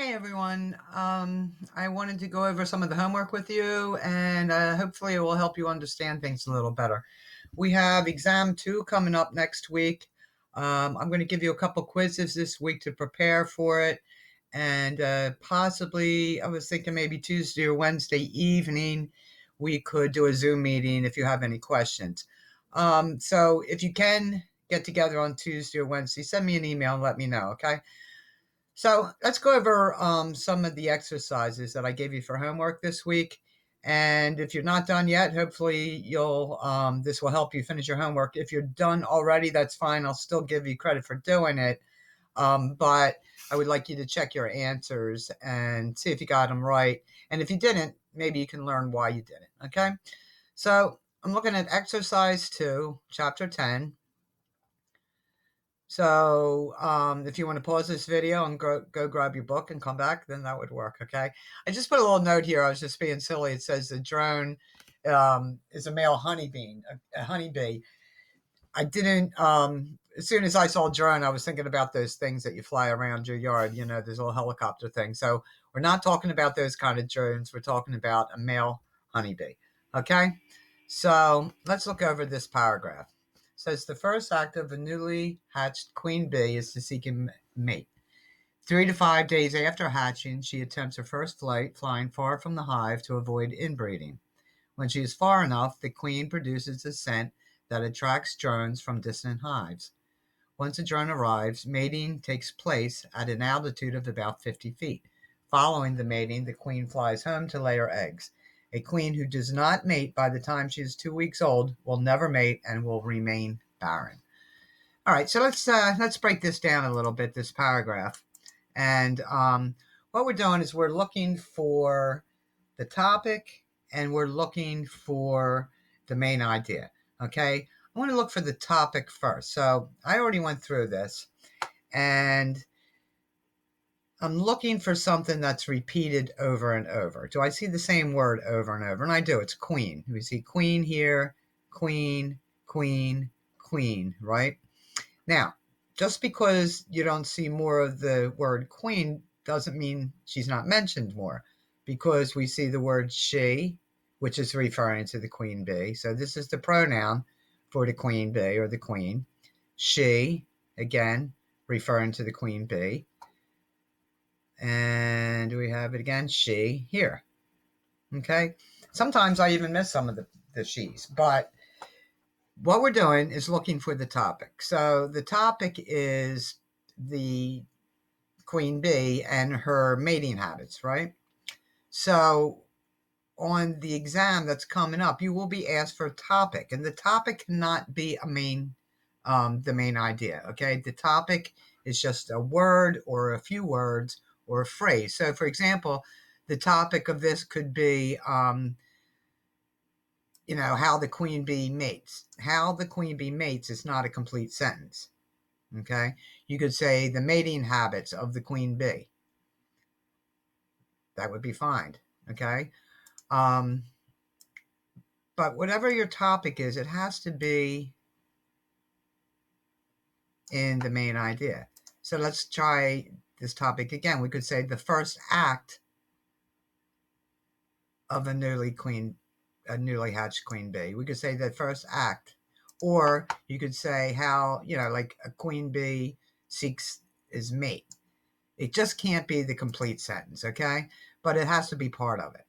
Hey everyone. I wanted to go over some of the homework with you and hopefully it will help you understand things a little better. We have exam 2 coming up next week. I'm going to give you a couple quizzes this week to prepare for it. And possibly, I was thinking maybe Tuesday or Wednesday evening, we could do a Zoom meeting if you have any questions. So if you can get together on Tuesday or Wednesday, send me an email and let me know, okay? So let's go over some of the exercises that I gave you for homework this week. And if you're not done yet, hopefully you'll this will help you finish your homework. If you're done already, that's fine. I'll still give you credit for doing it. But I would like you to check your answers and see if you got them right. And if you didn't, maybe you can learn why you didn't. Okay. So I'm looking at exercise 2, chapter 10. So if you want to pause this video and go grab your book and come back, then that would work, okay? I just put a little note here. I was just being silly. It says the drone is a male honeybee. A honeybee. I didn't, as soon as I saw drone, I was thinking about those things that you fly around your yard, those little helicopter things. So we're not talking about those kind of drones. We're talking about a male honeybee, okay? So let's look over this paragraph. It says the first act of a newly hatched queen bee is to seek a mate. 3 to 5 days after hatching, she attempts her first flight, flying far from the hive to avoid inbreeding. When she is far enough, the queen produces a scent that attracts drones from distant hives. Once a drone arrives, mating takes place at an altitude of about 50 feet. Following the mating, the queen flies home to lay her eggs. A queen who does not mate by the time she is 2 weeks old will never mate and will remain barren. All right, so let's break this down a little bit, this paragraph. And what we're doing is we're looking for the topic and we're looking for the main idea. Okay, I want to look for the topic first. So I already went through this and I'm looking for something that's repeated over and over. Do I see the same word over and over? And I do. It's queen. We see queen here, queen, queen, queen, right? Now, just because you don't see more of the word queen doesn't mean she's not mentioned more, because we see the word she, which is referring to the queen bee. So this is the pronoun for the queen bee or the queen. She, again, referring to the queen bee. And we have it again, she, here. Okay? Sometimes I even miss some of the she's, but what we're doing is looking for the topic. So the topic is the queen bee and her mating habits, right? So on the exam that's coming up, you will be asked for a topic, and the topic cannot be the main idea. Okay, the topic is just a word or a few words or a phrase. So, for example, the topic of this could be, how the queen bee mates. How the queen bee mates is not a complete sentence. Okay, you could say the mating habits of the queen bee. That would be fine. Okay. But whatever your topic is, it has to be in the main idea. So let's try this topic again. We could say the first act of a newly hatched queen bee. We could say the first act. Or you could say how, like a queen bee seeks his mate. It just can't be the complete sentence, okay? But it has to be part of it.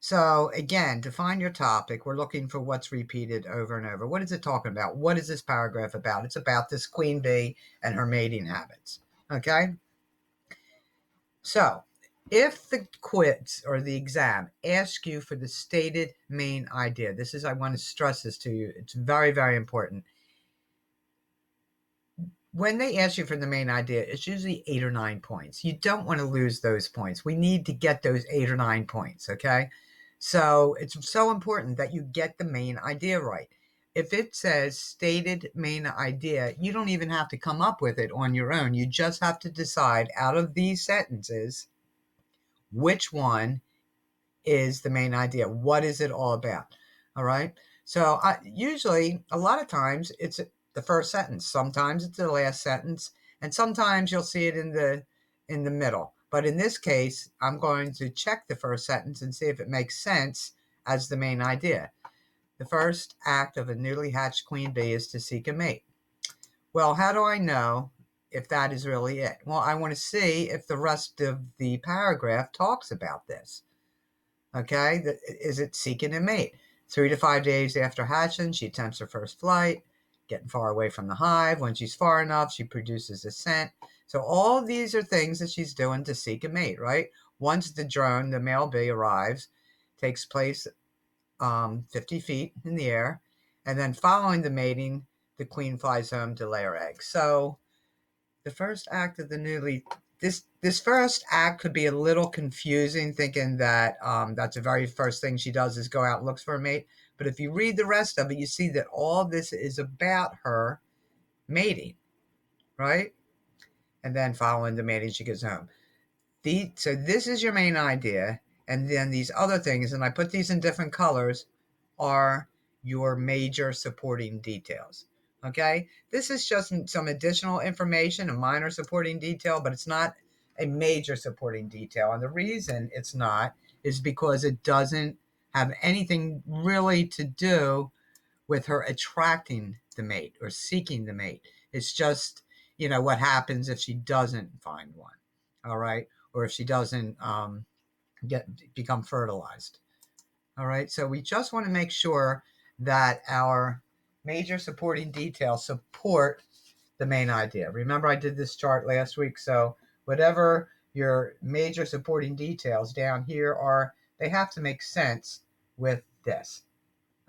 So again, to find your topic, we're looking for what's repeated over and over. What is it talking about? What is this paragraph about? It's about this queen bee and her mating habits. Okay? So if the quiz or the exam asks you for the stated main idea, I want to stress this to you. It's very, very important. When they ask you for the main idea, it's usually 8 or 9 points. You don't want to lose those points. We need to get those 8 or 9 points, okay? So it's so important that you get the main idea right. If it says stated main idea, you don't even have to come up with it on your own. You just have to decide out of these sentences which one is the main idea. What is it all about? All right. So usually, a lot of times, it's the first sentence. Sometimes it's the last sentence, and sometimes you'll see it in the middle. But in this case, I'm going to check the first sentence and see if it makes sense as the main idea. The first act of a newly hatched queen bee is to seek a mate. Well, how do I know if that is really it? Well, I want to see if the rest of the paragraph talks about this. Okay, is it seeking a mate? 3 to 5 days after hatching, she attempts her first flight, getting far away from the hive. When she's far enough, she produces a scent. So all of these are things that she's doing to seek a mate, right? Once the drone, the male bee, arrives, takes place 50 feet in the air, and then following the mating, the queen flies home to lay her eggs. So the first act of the newly this first act could be a little confusing, thinking that that's the very first thing she does is go out and looks for a mate. But if you read the rest of it, you see that all this is about her mating, right? And then following the mating, she goes home. So this is your main idea, and then these other things, and I put these in different colors, are your major supporting details. Okay, this is just some additional information, a minor supporting detail, but it's not a major supporting detail. And the reason it's not is because it doesn't have anything really to do with her attracting the mate or seeking the mate. It's just, what happens if she doesn't find one. All right. Or if she doesn't become fertilized. All right. So we just want to make sure that our major supporting details support the main idea. Remember, I did this chart last week. So whatever your major supporting details down here are, they have to make sense with this.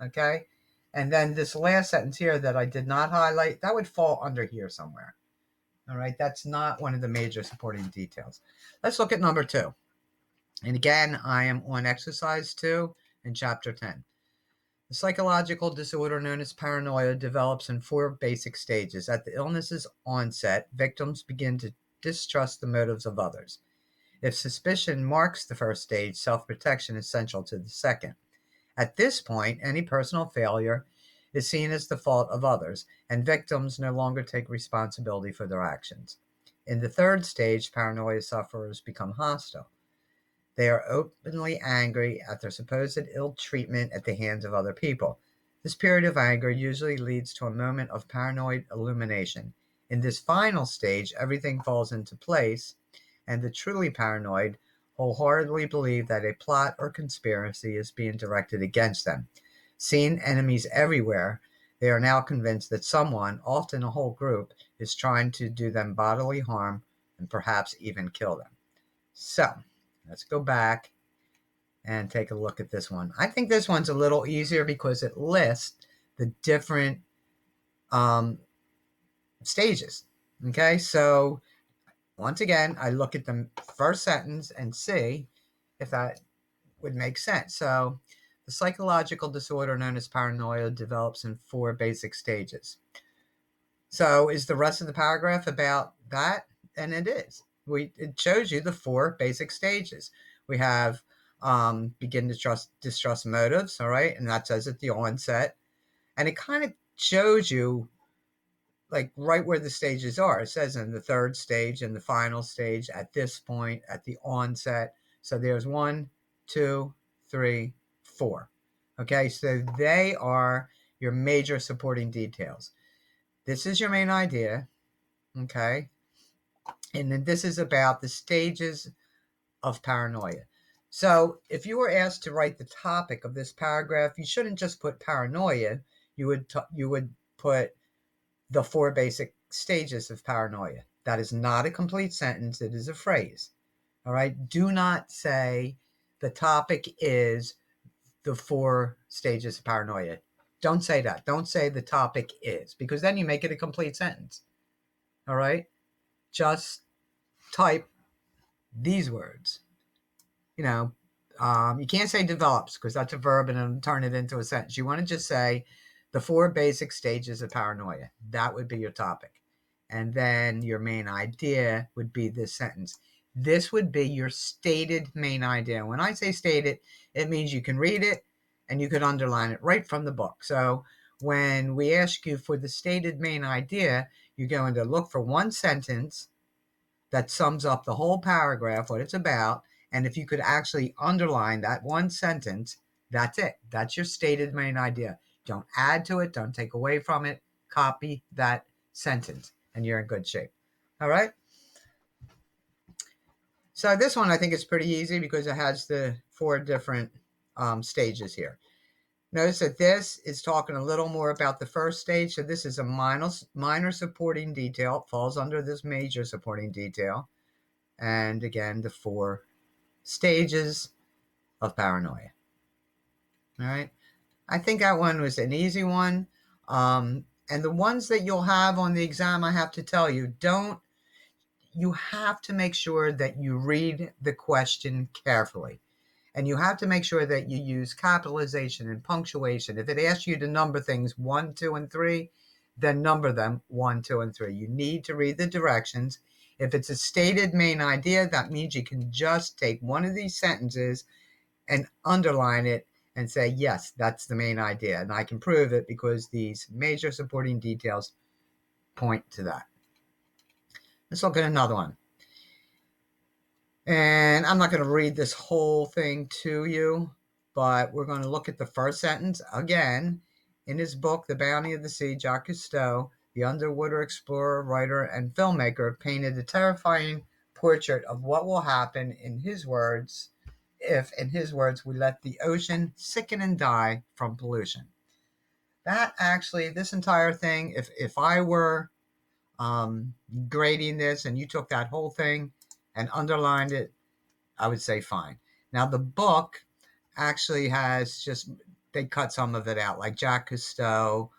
Okay. And then this last sentence here that I did not highlight, that would fall under here somewhere. All right. That's not one of the major supporting details. Let's look at number 2. And again, I am on exercise 2 in chapter 10. The psychological disorder known as paranoia develops in 4 basic stages. At the illness's onset, victims begin to distrust the motives of others. If suspicion marks the first stage, self-protection is central to the second. At this point, any personal failure is seen as the fault of others, and victims no longer take responsibility for their actions. In the third stage, paranoia sufferers become hostile. They are openly angry at their supposed ill treatment at the hands of other people. This period of anger usually leads to a moment of paranoid illumination. In this final stage, everything falls into place, and the truly paranoid wholeheartedly believe that a plot or conspiracy is being directed against them. Seeing enemies everywhere, they are now convinced that someone, often a whole group, is trying to do them bodily harm and perhaps even kill them. So, let's go back and take a look at this one. I think this one's a little easier because it lists the different stages. Okay, so once again, I look at the first sentence and see if that would make sense. So, the psychological disorder known as paranoia develops in 4 basic stages. So, is the rest of the paragraph about that? And it is. It shows you the 4 basic stages. We have begin to distrust motives, all right, and that says at the onset, and it kind of shows you like right where the stages are. It says in the third stage and the final stage at this point at the onset. So there's 1, 2, 3, 4. Okay, so they are your major supporting details. This is your main idea. Okay, and then this is about the stages of paranoia. So if you were asked to write the topic of this paragraph, you shouldn't just put paranoia. You would put the 4 basic stages of paranoia. That is not a complete sentence. It is a phrase. All right. Do not say the topic is the 4 stages of paranoia. Don't say that. Don't say the topic is, because then you make it a complete sentence. All right. Just type these words. You can't say develops because that's a verb and then turn it into a sentence. You want to just say the 4 basic stages of paranoia. That would be your topic. And then your main idea would be this sentence. This would be your stated main idea. When I say stated, it means you can read it and you could underline it right from the book. So when we ask you for the stated main idea, you're going to look for one sentence that sums up the whole paragraph, what it's about. And if you could actually underline that one sentence, that's it. That's your stated main idea. Don't add to it. Don't take away from it. Copy that sentence, and you're in good shape. All right? So this one I think is pretty easy because it has the 4 different stages here. Notice that this is talking a little more about the first stage. So this is a minor supporting detail. It falls under this major supporting detail. And again, the 4 stages of paranoia. All right. I think that one was an easy one. And the ones that you'll have on the exam, I have to tell you, you have to make sure that you read the question carefully. And you have to make sure that you use capitalization and punctuation. If it asks you to number things 1, 2, and 3, then number them 1, 2, and 3. You need to read the directions. If it's a stated main idea, that means you can just take one of these sentences and underline it and say, yes, that's the main idea. And I can prove it because these major supporting details point to that. Let's look at another one. And I'm not going to read this whole thing to you, but we're going to look at the first sentence again. In his book, The Bounty of the Sea, Jacques Cousteau, the underwater explorer, writer, and filmmaker, painted a terrifying portrait of what will happen, in his words, if, in his words, we let the ocean sicken and die from pollution. That actually, this entire thing, if I were grading this and you took that whole thing and underlined it, I would say fine. Now, the book actually has just, they cut some of it out, like Jacques Cousteau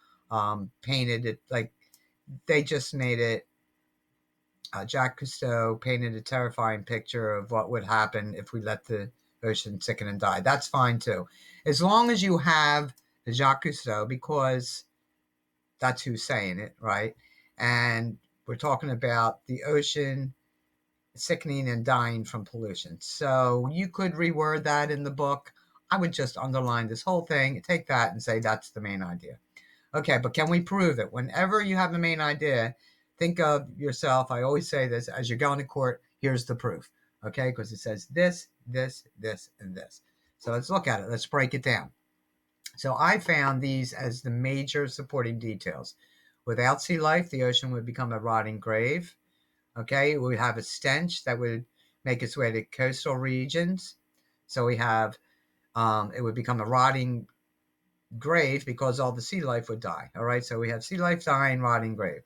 painted it, like they just made it, Jacques Cousteau painted a terrifying picture of what would happen if we let the ocean sicken and die. That's fine too. As long as you have the Jacques Cousteau, because that's who's saying it, right? And we're talking about the ocean sickening and dying from pollution. So you could reword that in the book. I would just underline this whole thing, take that and say that's the main idea. Okay, but can we prove it? Whenever you have a main idea, think of yourself. I always say this, as you're going to court, here's the proof. Okay, because it says this, this, this, and this. So let's look at it. Let's break it down. So I found these as the major supporting details. Without sea life, the ocean would become a rotting grave. Okay, we have a stench that would make its way to coastal regions. So we have, it would become a rotting grave because all the sea life would die. All right, so we have sea life dying, rotting grave.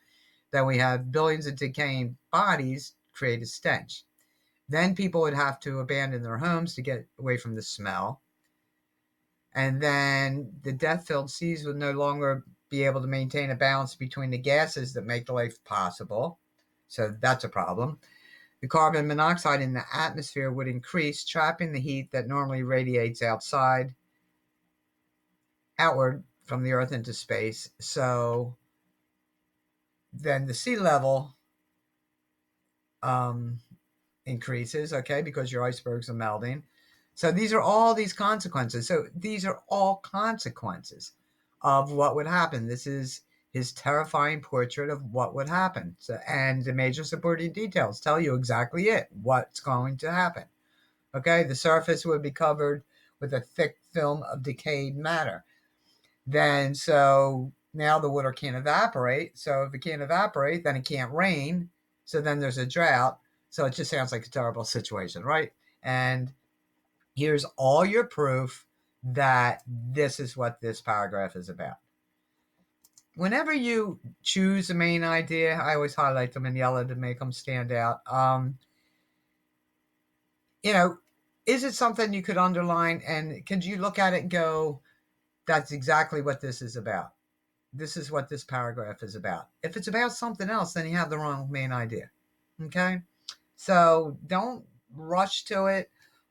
Then we have billions of decaying bodies create a stench. Then people would have to abandon their homes to get away from the smell. And then the death-filled seas would no longer be able to maintain a balance between the gases that make life possible. So that's a problem. The carbon monoxide in the atmosphere would increase, trapping the heat that normally radiates outward from the Earth into space. So then the sea level increases, okay, because your icebergs are melting. So these are all these consequences. So these are all consequences of what would happen. This is his terrifying portrait of what would happen. So, and the major supporting details tell you exactly what's going to happen. Okay, the surface would be covered with a thick film of decayed matter. Then, so now the water can't evaporate. So if it can't evaporate, then it can't rain. So then there's a drought. So it just sounds like a terrible situation, right? And here's all your proof that this is what this paragraph is about. Whenever you choose a main idea, I always highlight them in yellow to make them stand out. Is it something you could underline, and could you look at it and go, that's exactly what this is about? This is what this paragraph is about. If it's about something else, then you have the wrong main idea. Okay? So don't rush to it.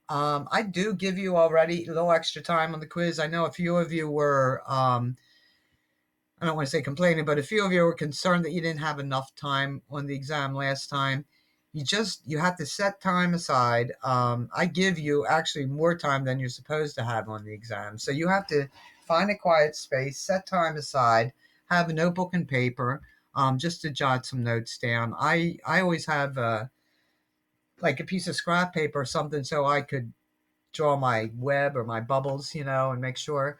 I do give you already a little extra time on the quiz. I know a few of you were, I don't want to say complaining, but a few of you were concerned that you didn't have enough time on the exam last time. You have to set time aside. I give you actually more time than you're supposed to have on the exam. So you have to find a quiet space, set time aside, have a notebook and paper, just to jot some notes down. I always have like a piece of scrap paper or something so I could draw my web or my bubbles, and make sure.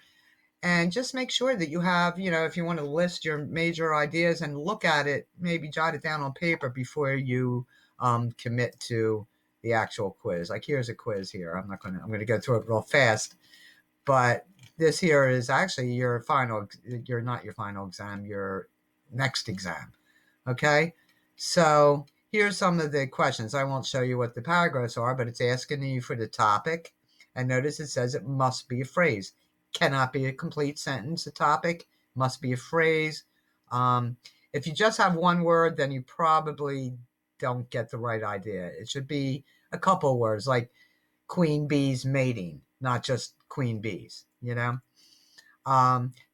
And just make sure that you have, if you want to list your major ideas and look at it, maybe jot it down on paper before you commit to the actual quiz. Like here's a quiz here. I'm going to go through it real fast, but this here is actually you're not your final exam, your next exam. Okay. So here's some of the questions. I won't show you what the paragraphs are, but it's asking you for the topic. And notice it says it must be a phrase. Cannot be a complete sentence. A topic must be a phrase. Um, if you just have one word, then you probably don't get the right idea. It should be a couple of words like queen bees mating, not just queen bees. Then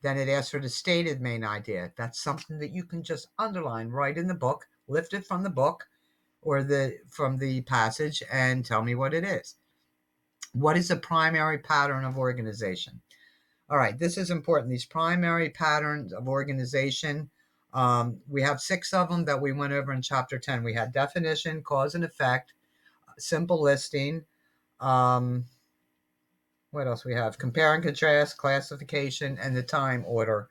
it asks for the stated main idea. That's something that you can just underline right in the book, lift it from the book or from the passage and tell me what it is. What is the primary pattern of organization? All right, this is important. These primary patterns of organization, we have 6 of them that we went over in chapter 10. We had definition, cause and effect, simple listing. What else we have? Compare and contrast, classification, and the time order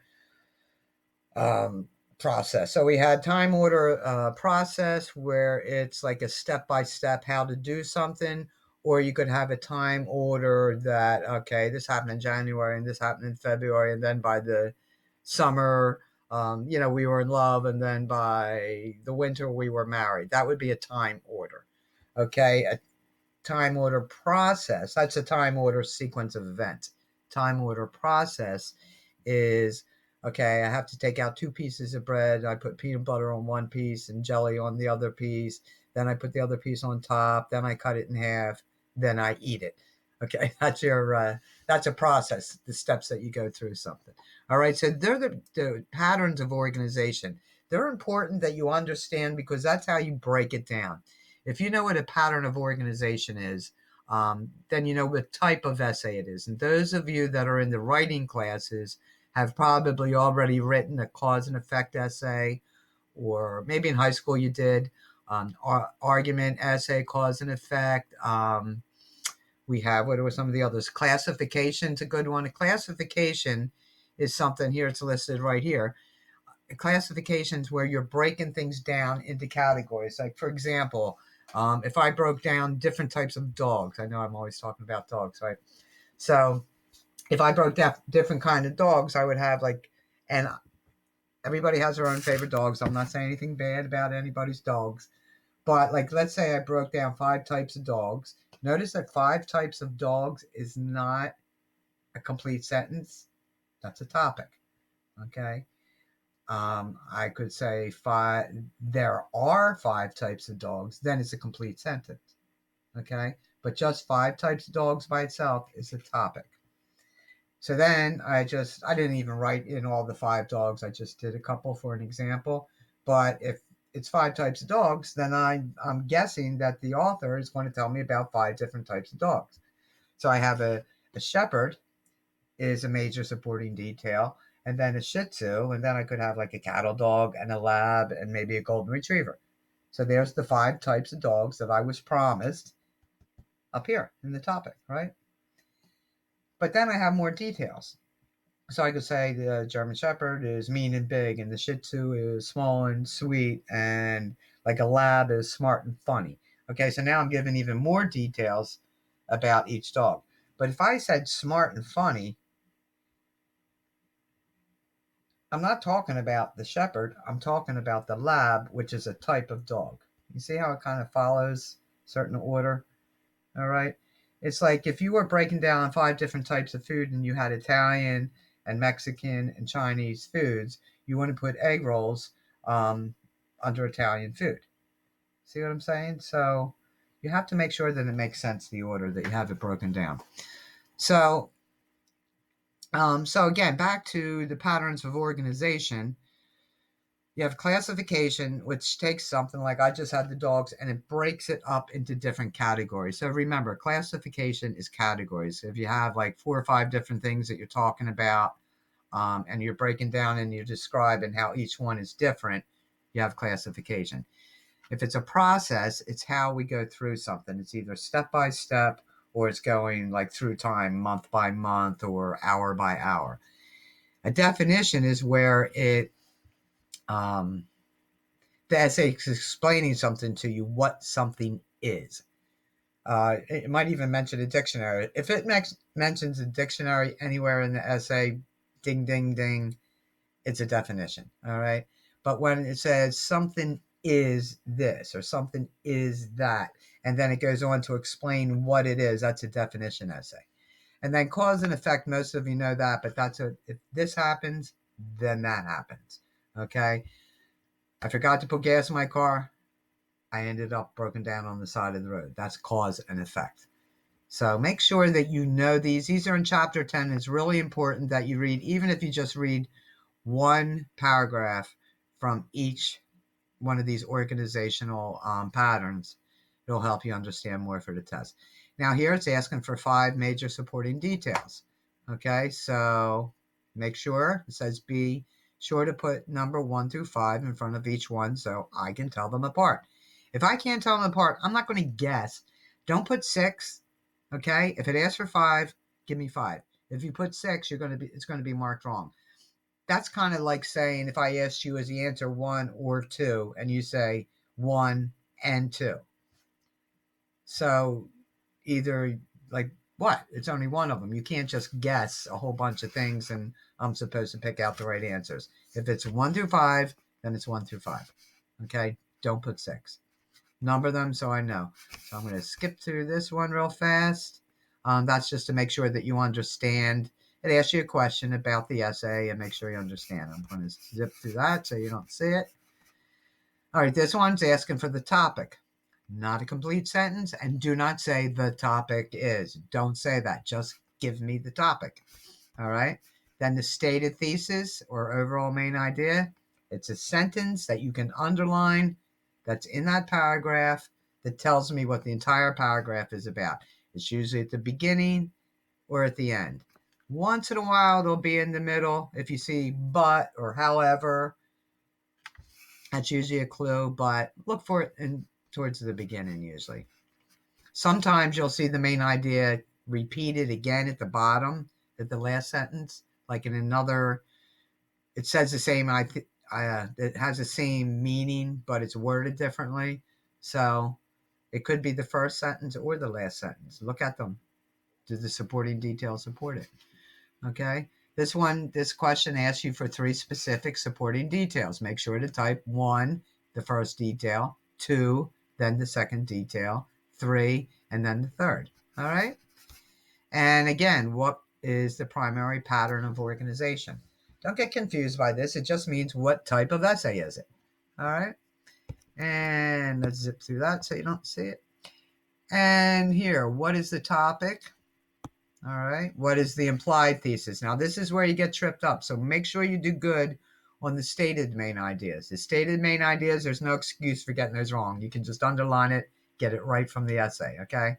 process. So we had time order process where it's like a step-by-step how to do something, or you could have a time order that, okay, this happened in January and this happened in February, and then by the summer, we were in love, and then by the winter we were married. That would be a time order. Okay, a time order process. That's a time order sequence of events. Time order process is, okay, I have to take out 2 pieces of bread. I put peanut butter on one piece and jelly on the other piece. Then I put the other piece on top. Then I cut it in half. Then I eat it. Okay, that's a process, the steps that you go through something. All right, so they're the patterns of organization. They're important that you understand because that's how you break it down. If you know what a pattern of organization is, then you know what type of essay it is. And those of you that are in the writing classes have probably already written a cause and effect essay, or maybe in high school you did argument essay, cause and effect. We have, what are some of the others? Classification's a good one. A classification is something here, it's listed right here. Classifications where you're breaking things down into categories. Like, for example, if I broke down different types of dogs, I know I'm always talking about dogs, right? So if I broke down different kind of dogs, I would have and everybody has their own favorite dogs. I'm not saying anything bad about anybody's dogs, but let's say I broke down 5 types of dogs. Notice that 5 types of dogs is not a complete sentence. That's a topic. Okay. I could say there are 5 types of dogs, then it's a complete sentence. Okay. But just 5 types of dogs by itself is a topic. So then I didn't even write in all the 5 dogs. I just did a couple for an example. But if it's 5 types of dogs, then I'm guessing that the author is going to tell me about 5 different types of dogs. So I have a shepherd is a major supporting detail, and then a Shih Tzu, and then I could have a cattle dog and a lab and maybe a golden retriever. So there's the 5 types of dogs that I was promised up here in the topic, right? But then I have more details. So I could say the German Shepherd is mean and big, and the Shih Tzu is small and sweet, and a lab is smart and funny. Okay, so now I'm giving even more details about each dog. But if I said smart and funny, I'm not talking about the shepherd. I'm talking about the lab, which is a type of dog. You see how it kind of follows certain order? All right. It's like if you were breaking down 5 different types of food and you had Italian and Mexican and Chinese foods, you want to put egg rolls under Italian food. See what I'm saying? So you have to make sure that it makes sense, the order that you have it broken down. So again, back to the patterns of organization. You have classification, which takes something like I just had the dogs and it breaks it up into different categories. So remember, classification is categories. If you have 4 or 5 different things that you're talking about, and you're breaking down and you're describing how each one is different, you have classification. If it's a process, it's how we go through something. It's either step by step or it's going like through time, month by month or hour by hour. A definition is where um, the essay is explaining something to you, what something is. It might even mention a dictionary. If it mentions a dictionary anywhere in the essay, ding, ding, ding, it's a definition. All right. But when it says something is this or something is that, and then it goes on to explain what it is, that's a definition essay. And then cause and effect, most of you know that, but if this happens, then that happens. Okay. I forgot to put gas in my car. I ended up broken down on the side of the road. That's cause and effect. So make sure that you know these. These are in chapter 10. It's really important that you read, even if you just read one paragraph from each one of these organizational patterns. It'll help you understand more for the test. Now here it's asking for 5 major supporting details. Okay, so make sure it says be sure to put number 1 through 5 in front of each one so I can tell them apart. If I can't tell them apart, I'm not going to guess. Don't put 6. Okay, if it asks for 5, give me 5. If you put 6, it's going to be marked wrong. That's kind of like saying if I asked you as the answer 1 or 2 and you say 1 and 2. So either like what? It's only one of them. You can't just guess a whole bunch of things and I'm supposed to pick out the right answers. If it's 1 through 5, then it's 1 through 5. Okay? Don't put 6. Number them so I know. So I'm going to skip through this one real fast. That's just to make sure that you understand. It asks you a question about the essay and make sure you understand. I'm going to zip through that so you don't see it. All right, this one's asking for the topic. Not a complete sentence, and do not say the topic is. Don't say that. Just give me the topic. All right. Then the stated thesis or overall main idea. It's a sentence that you can underline that's in that paragraph that tells me what the entire paragraph is about. It's usually at the beginning or at the end. Once in a while, it'll be in the middle. If you see but or however, that's usually a clue, but look for it towards the beginning usually. Sometimes you'll see the main idea repeated again at the bottom, at the last sentence, like in another, it says the same, it has the same meaning, but it's worded differently. So it could be the first sentence or the last sentence. Look at them. Do the supporting details support it? Okay. This question asks you for 3 specific supporting details. Make sure to type 1, the first detail, 2, then the second detail, 3, and then the third. All right. And again, what is the primary pattern of organization? Don't get confused by this. It just means what type of essay is it? All right. And let's zip through that so you don't see it. And here, what is the topic? All right. What is the implied thesis? Now, this is where you get tripped up. So make sure you do good on the stated main ideas. The stated main ideas, there's no excuse for getting those wrong. You can just underline it, get it right from the essay. Okay.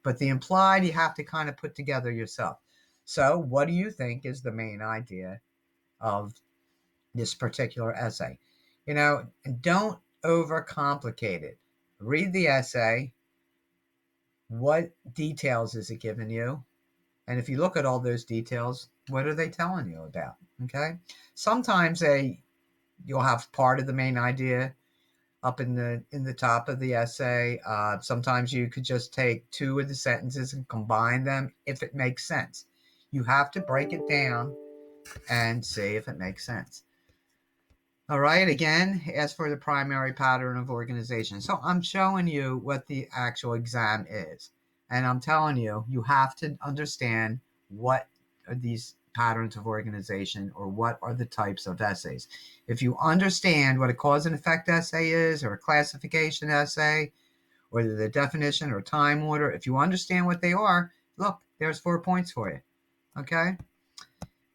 But the implied, you have to kind of put together yourself. So what do you think is the main idea of this particular essay? And don't overcomplicate it. Read the essay. What details is it giving you? And if you look at all those details, what are they telling you about? Okay. Sometimes you'll have part of the main idea up in the top of the essay. Sometimes you could just take 2 of the sentences and combine them if it makes sense. You have to break it down and see if it makes sense. All right. Again, as for the primary pattern of organization. So I'm showing you what the actual exam is. And I'm telling you, you have to understand what are these patterns of organization or what are the types of essays. If you understand what a cause and effect essay is or a classification essay or the definition or time order, if you understand what they are, look, there's 4 points for you. Okay.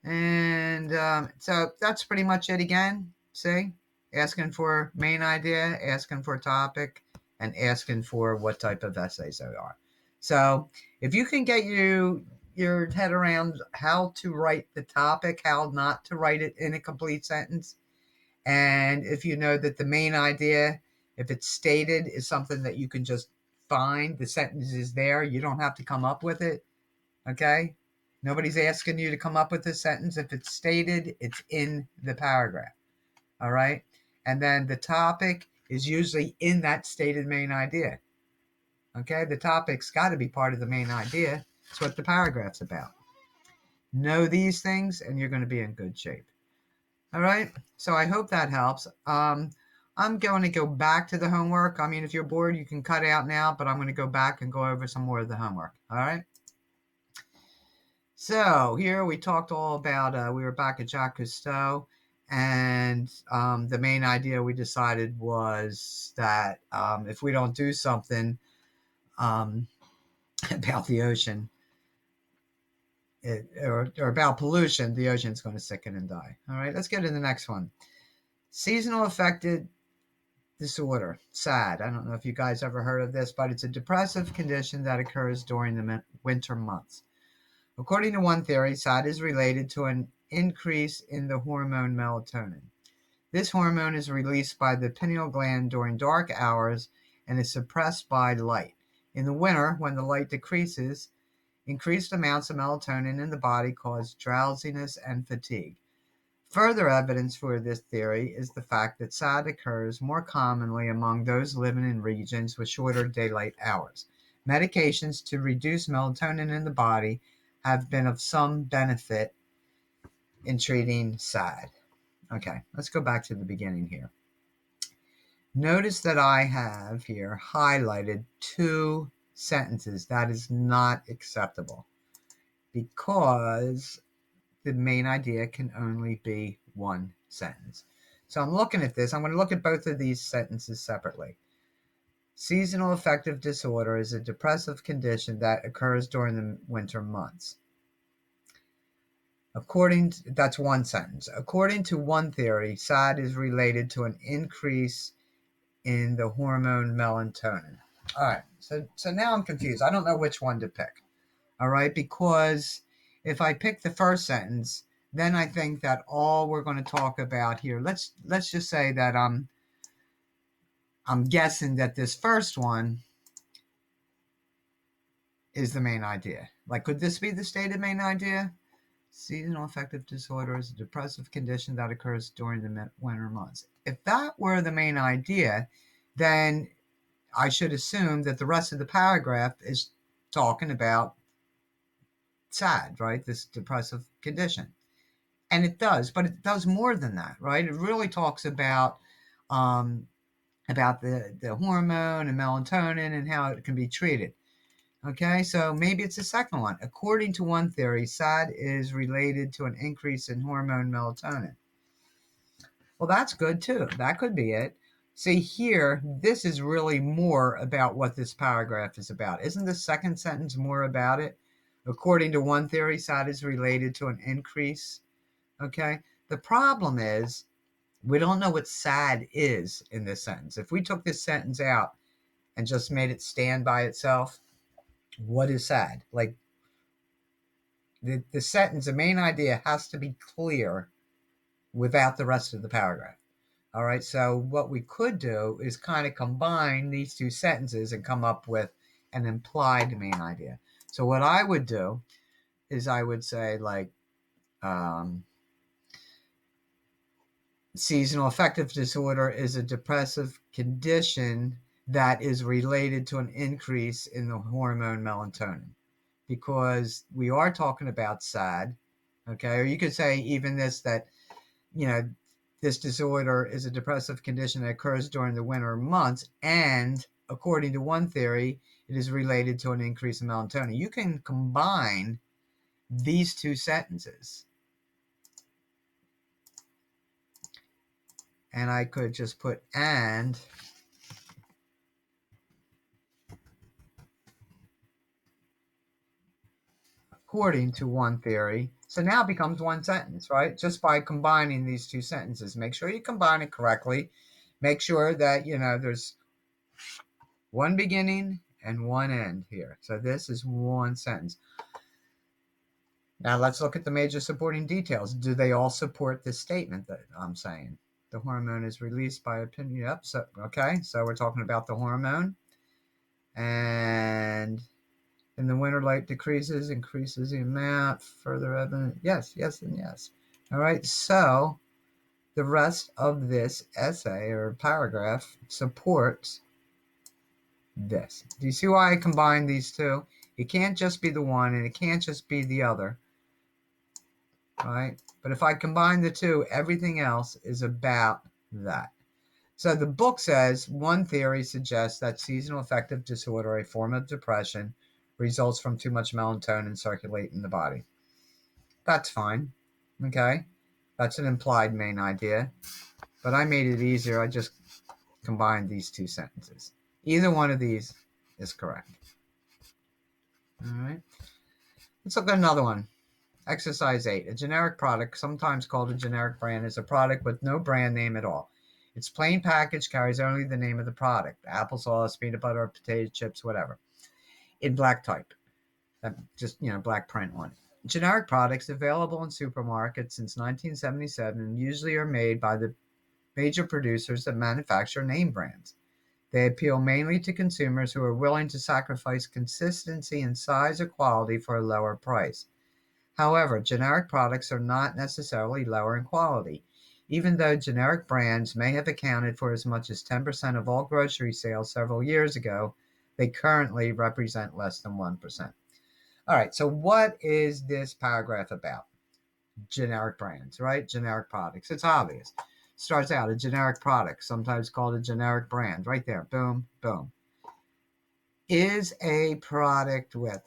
And so that's pretty much it again. See, asking for main idea, asking for topic, and asking for what type of essays they are. So if you can get your head around how to write the topic, how not to write it in a complete sentence, and if you know that the main idea If it's stated is something that you can just find, the sentence is there, you don't have to come up with it, okay? Nobody's asking you to come up with this sentence. If it's stated, it's in the paragraph, all right? And then the topic is usually in that stated main idea, okay? The topic's got to be part of the main idea. It's what the paragraph's about. Know these things, and you're going to be in good shape. All right, so I hope that helps. I'm going to go back to the homework. I mean, if you're bored, you can cut out now, but I'm going to go back and go over some more of the homework. All right. So here we talked all about, we were back at Jacques Cousteau, and the main idea we decided was that if we don't do something about the ocean, or about pollution, the ocean's going to sicken and die. All right, let's get to the next one. Seasonal affected disorder, SAD. I don't know if you guys ever heard of this, but it's a depressive condition that occurs during the winter months. According to one theory, SAD is related to an increase in the hormone melatonin. This hormone is released by the pineal gland during dark hours and is suppressed by light. In the winter, when the light decreases, increased amounts of melatonin in the body cause drowsiness and fatigue. Further evidence for this theory is the fact that SAD occurs more commonly among those living in regions with shorter daylight hours. Medications to reduce melatonin in the body have been of some benefit in treating SAD. Okay, let's go back to the beginning here. Notice that I have here highlighted 2 sentences. That is not acceptable because the main idea can only be 1 sentence. So I'm looking at this. I'm going to look at both of these sentences separately. Seasonal affective disorder is a depressive condition that occurs during the winter months. That's 1 sentence. According to one theory, SAD is related to an increase in the hormone melatonin. All right, so now I'm confused. I don't know which one to pick. All right, because if I pick the first sentence, then I think that all we're going to talk about here, let's just say that I'm guessing that this first one is the main idea. Like, could this be the stated main idea? Seasonal affective disorder is a depressive condition that occurs during the winter months. If that were the main idea, then I should assume that the rest of the paragraph is talking about SAD, right? This depressive condition. And it does, but it does more than that, right? It really talks about the hormone and melatonin and how it can be treated. Okay, so maybe it's the second one. According to one theory, SAD is related to an increase in hormone melatonin. Well, that's good too. That could be it. See here, this is really more about what this paragraph is about. Isn't the second sentence more about it? According to one theory, SAD is related to an increase. Okay, the problem is we don't know what SAD is in this sentence. If we took this sentence out and just made it stand by itself, what is SAD? Like, the sentence, the main idea has to be clear without the rest of the paragraph. All right, so what we could do is kind of combine these 2 sentences and come up with an implied main idea. So what I would do is I would say, like, seasonal affective disorder is a depressive condition that is related to an increase in the hormone melatonin, because we are talking about SAD, okay? Or you could say even this, that, this disorder is a depressive condition that occurs during the winter months, and according to one theory, it is related to an increase in melatonin. You can combine these 2 sentences. And I could just put and according to one theory. So now it becomes 1 sentence, right? Just by combining these 2 sentences. Make sure you combine it correctly. Make sure that, there's 1 beginning and 1 end here. So this is 1 sentence. Now let's look at the major supporting details. Do they all support this statement that I'm saying? The hormone is released by opinion. Yep. So okay. So we're talking about the hormone, and in the winter, light decreases, increases the amount. Further evidence. Yes, yes, and yes. All right. So the rest of this essay or paragraph supports this. Do you see why I combined these two? It can't just be the one, and it can't just be the other. Right? But if I combine the two, everything else is about that. So the book says one theory suggests that seasonal affective disorder, a form of depression, results from too much melatonin circulating in the body. That's fine. Okay? That's an implied main idea. But I made it easier. I just combined these two sentences. Either one of these is correct. All right? Let's look at another one. Exercise 8. A generic product, sometimes called a generic brand, is a product with no brand name at all. Its plain package carries only the name of the product: applesauce, peanut butter, potato chips, whatever, in black type. Just, black print on it. Generic products available in supermarkets since 1977 usually are made by the major producers that manufacture name brands. They appeal mainly to consumers who are willing to sacrifice consistency in size or quality for a lower price. However, generic products are not necessarily lower in quality. Even though generic brands may have accounted for as much as 10% of all grocery sales several years ago, they currently represent less than 1%. All right, so what is this paragraph about? Generic brands, right? Generic products. It's obvious. Starts out a generic product, sometimes called a generic brand. Right there. Boom, boom. Is a product with.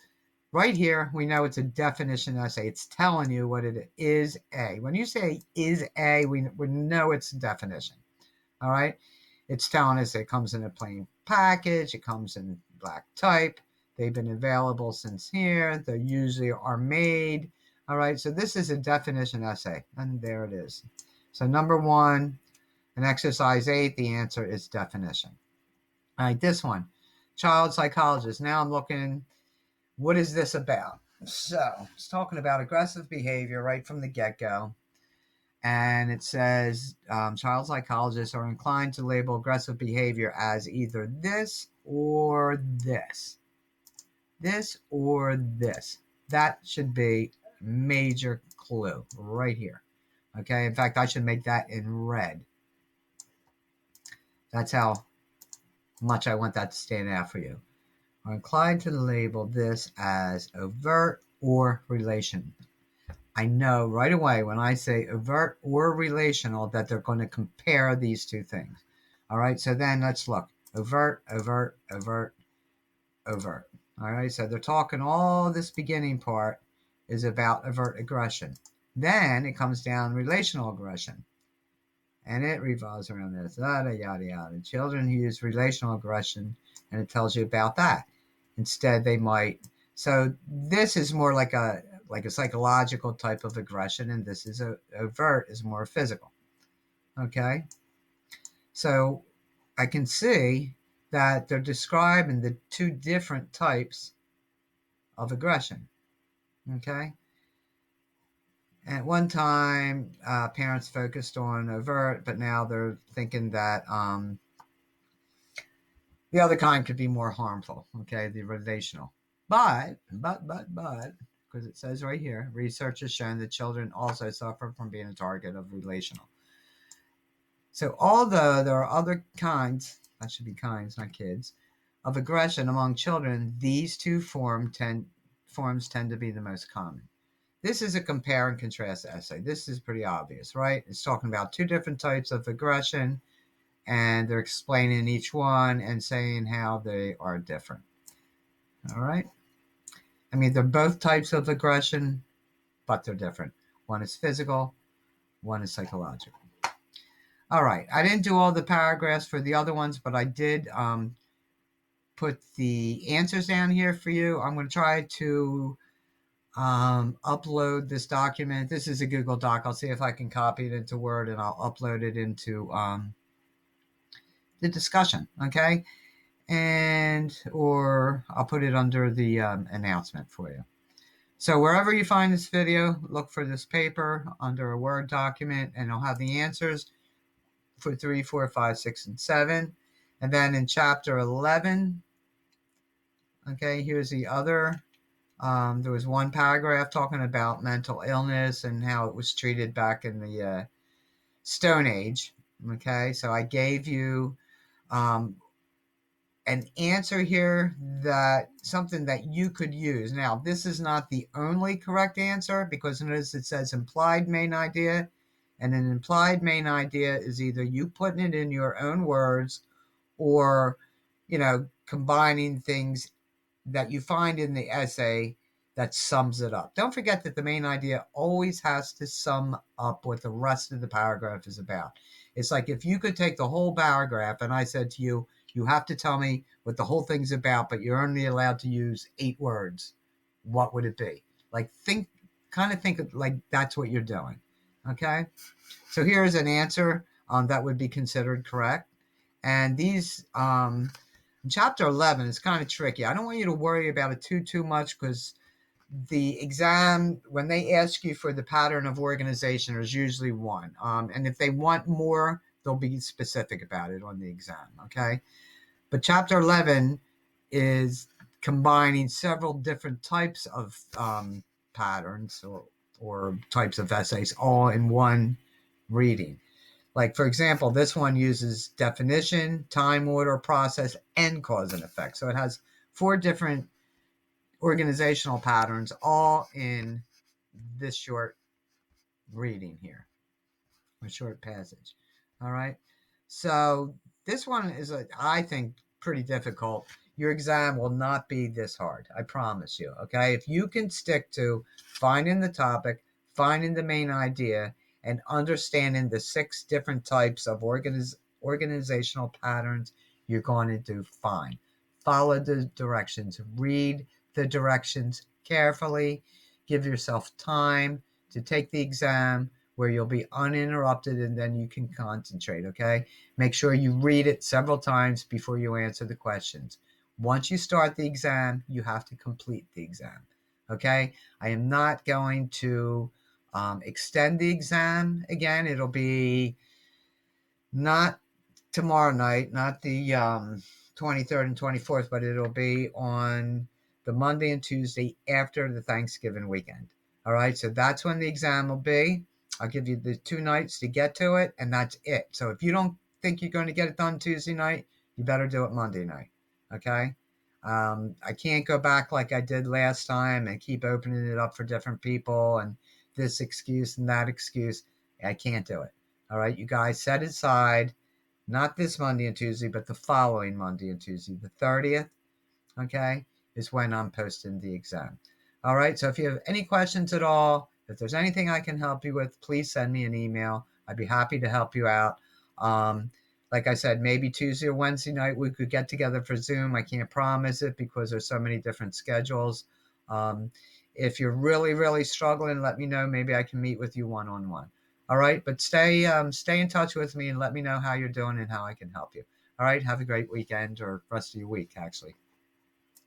Right here, we know it's a definition essay. It's telling you what it is. When you say is a, we know it's a definition. All right? It's telling us it comes in a plain package. It comes in black type. They've been available since here. They usually are made. All right? So this is a definition essay. And there it is. So number 1, in exercise 8, the answer is definition. All right, this one. Child psychologist. Now I'm looking... What is this about? So it's talking about aggressive behavior right from the get-go. And it says child psychologists are inclined to label aggressive behavior as either this or this. This or this. That should be a major clue right here. Okay, in fact, I should make that in red. That's how much I want that to stand out for you. Are inclined to label this as overt or relational. I know right away when I say overt or relational that they're going to compare these two things. All right, so then let's look. Overt, overt, overt, overt. All right, so they're talking, all this beginning part is about overt aggression. Then it comes down relational aggression. And it revolves around this, yada, yada, yada. Children who use relational aggression, and it tells you about that. Instead, they might. So this is more like a psychological type of aggression, and this is overt, is more physical. Okay, so I can see that they're describing the two different types of aggression. Okay, at one time, parents focused on overt, but now they're thinking that the other kind could be more harmful, okay, the relational. But, because it says right here, research has shown that children also suffer from being a target of relational. So although there are other kinds, that should be kinds, not kids, of aggression among children, these two forms tend to be the most common. This is a compare and contrast essay. This is pretty obvious, right? It's talking about two different types of aggression, and they're explaining each one and saying how they are different. All right? I mean, they're both types of aggression, but they're different. One is physical, one is psychological. All right. I didn't do all the paragraphs for the other ones, but I did put the answers down here for you. I'm going to try to upload this document. This is a Google Doc. I'll see if I can copy it into Word, and I'll upload it into the discussion, okay? Or I'll put it under the announcement for you. So wherever you find this video, look for this paper under a Word document, and I'll have the answers. for 3, 4, 5, 6, and 7. And then in chapter 11, okay, here's the other. There was one paragraph talking about mental illness and how it was treated back in the Stone Age. Okay, so I gave you um, an answer here, that something that you could use. Now, this is not the only correct answer, because notice it says implied main idea, and an implied main idea is either you putting it in your own words, or combining things that you find in the essay that sums it up. Don't forget that the main idea always has to sum up what the rest of the paragraph is about. It's like if you could take the whole paragraph and I said to you, you have to tell me what the whole thing's about, but you're only allowed to use 8 words. What would it be? Like, think like that's what you're doing. Okay? So here's an answer that would be considered correct. And these, chapter 11 is kind of tricky. I don't want you to worry about it too much, because the exam, when they ask you for the pattern of organization, there's usually one. And if they want more, they'll be specific about it on the exam, okay? But chapter 11 is combining several different types of patterns or types of essays all in one reading. Like, for example, this one uses definition, time, order, process, and cause and effect. So it has 4 different organizational patterns all in this short reading here, a short passage. All right. So this one is, I think, pretty difficult. Your exam will not be this hard. I promise you. Okay. If you can stick to finding the topic, finding the main idea, and understanding the 6 different types of organizational patterns, you're going to do fine. Follow the directions. Read the directions carefully. Give yourself time to take the exam where you'll be uninterrupted, and then you can concentrate, okay? Make sure you read it several times before you answer the questions. Once you start the exam, you have to complete the exam, okay? I am not going to extend the exam again. It'll be not tomorrow night, not the 23rd and 24th, but it'll be on the Monday and Tuesday after the Thanksgiving weekend. All right, so that's when the exam will be. I'll give you the 2 nights to get to it, and that's it. So if you don't think you're going to get it done Tuesday night, you better do it Monday night, okay? I can't go back like I did last time and keep opening it up for different people and this excuse and that excuse. I can't do it. All right, you guys set aside, not this Monday and Tuesday, but the following Monday and Tuesday, the 30th, okay, is when I'm posting the exam. All right, so if you have any questions at all, if there's anything I can help you with, please send me an email. I'd be happy to help you out. Like I said, maybe Tuesday or Wednesday night we could get together for Zoom. I can't promise it because there's so many different schedules. If you're really, really struggling, let me know. Maybe I can meet with you one-on-one. All right, but stay in touch with me and let me know how you're doing and how I can help you. All right, have a great weekend or rest of your week, actually.